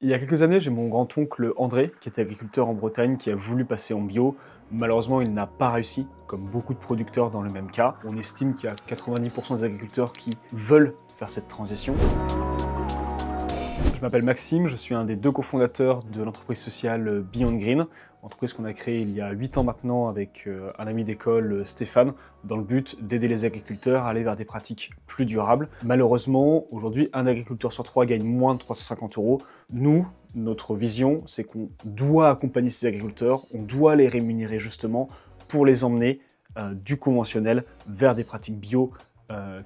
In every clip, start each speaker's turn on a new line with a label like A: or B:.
A: Il y a quelques années, j'ai mon grand-oncle André, qui était agriculteur en Bretagne, qui a voulu passer en bio. Malheureusement, il n'a pas réussi, comme beaucoup de producteurs dans le même cas. On estime qu'il y a 90% des agriculteurs qui veulent faire cette transition. Je m'appelle Maxime, je suis un des deux cofondateurs de l'entreprise sociale Beyond Green, entreprise qu'on a créée il y a 8 ans maintenant avec un ami d'école, Stéphane, dans le but d'aider les agriculteurs à aller vers des pratiques plus durables. Malheureusement, aujourd'hui, un agriculteur sur 3 gagne moins de 350 €. Nous, notre vision, c'est qu'on doit accompagner ces agriculteurs, on doit les rémunérer justement pour les emmener du conventionnel vers des pratiques bio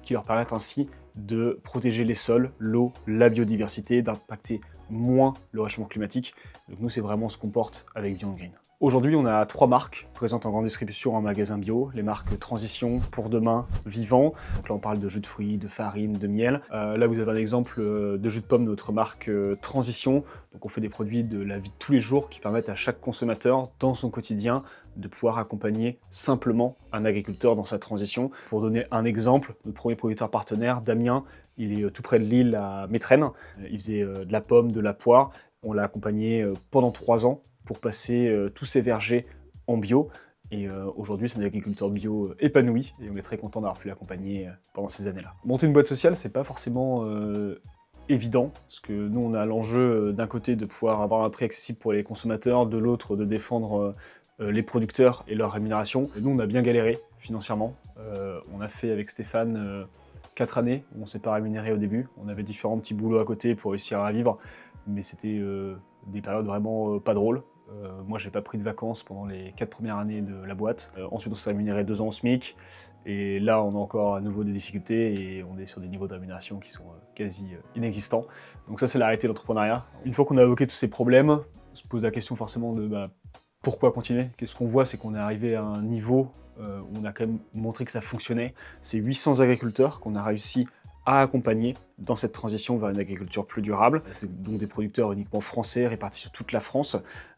A: qui leur permettent ainsi de protéger les sols, l'eau, la biodiversité, d'impacter moins le réchauffement climatique. Donc nous, c'est vraiment ce qu'on porte avec Beyond Green. Aujourd'hui, on a 3 marques présentes en grande distribution en magasin bio. Les marques Transition, Pour Demain, Vivant. Donc là, on parle de jus de fruits, de farine, de miel. Là, vous avez un exemple de jus de pomme de notre marque Transition. Donc on fait des produits de la vie de tous les jours qui permettent à chaque consommateur, dans son quotidien, de pouvoir accompagner simplement un agriculteur dans sa transition. Pour donner un exemple, notre premier producteur partenaire, Damien, il est tout près de Lille, à Métrenne. Il faisait de la pomme, de la poire. On l'a accompagné pendant 3 ans pour passer tous ses vergers en bio. Et aujourd'hui, c'est un agriculteur bio épanoui et on est très content d'avoir pu l'accompagner pendant ces années-là. Monter une boîte sociale, c'est pas forcément évident, parce que nous, on a l'enjeu d'un côté de pouvoir avoir un prix accessible pour les consommateurs, de l'autre de défendre les producteurs et leur rémunération. Et nous, on a bien galéré financièrement. On a fait avec Stéphane 4 années où on ne s'est pas rémunéré au début. On avait différents petits boulots à côté pour réussir à vivre, mais c'était des périodes vraiment pas drôles. Moi, j'ai pas pris de vacances pendant les 4 premières années de la boîte. Ensuite, on s'est rémunéré 2 ans au SMIC. Et là, on a encore à nouveau des difficultés et on est sur des niveaux de rémunération qui sont quasi inexistants. Donc ça, c'est la réalité de l'entrepreneuriat. Une fois qu'on a évoqué tous ces problèmes, on se pose la question forcément de pourquoi continuer. Qu'est-ce qu'on voit, c'est qu'on est arrivé à un niveau où on a quand même montré que ça fonctionnait. C'est 800 agriculteurs qu'on a réussi à accompagner dans cette transition vers une agriculture plus durable. C'est donc des producteurs uniquement français répartis sur toute la France.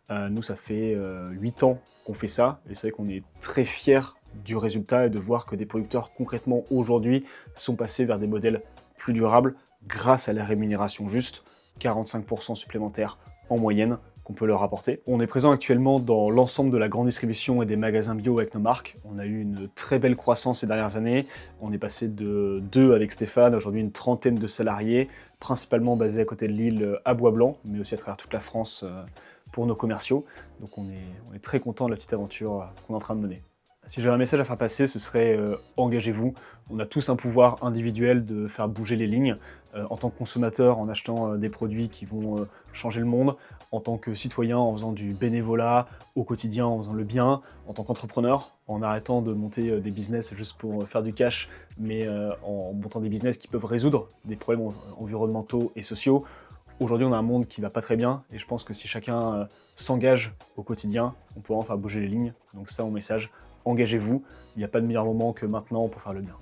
A: Nous, ça fait 8 ans qu'on fait ça, et c'est vrai qu'on est très fiers du résultat et de voir que des producteurs concrètement aujourd'hui sont passés vers des modèles plus durables grâce à la rémunération juste, 45% supplémentaires en moyenne qu'on peut leur apporter. On est présent actuellement dans l'ensemble de la grande distribution et des magasins bio avec nos marques. On a eu une très belle croissance ces dernières années. On est passé de 2 avec Stéphane, aujourd'hui une trentaine de salariés, principalement basés à côté de Lille, à Bois-Blanc, mais aussi à travers toute la France pour nos commerciaux. Donc on est très content de la petite aventure qu'on est en train de mener. Si j'avais un message à faire passer, ce serait engagez-vous. On a tous un pouvoir individuel de faire bouger les lignes. En tant que consommateur, en achetant des produits qui vont changer le monde. En tant que citoyen, en faisant du bénévolat au quotidien, en faisant le bien. En tant qu'entrepreneur, en arrêtant de monter des business juste pour faire du cash, mais en montant des business qui peuvent résoudre des problèmes environnementaux et sociaux. Aujourd'hui, on a un monde qui va pas très bien et je pense que si chacun s'engage au quotidien, on pourra en faire bouger les lignes. Donc ça, mon message, engagez-vous. Il n'y a pas de meilleur moment que maintenant pour faire le bien.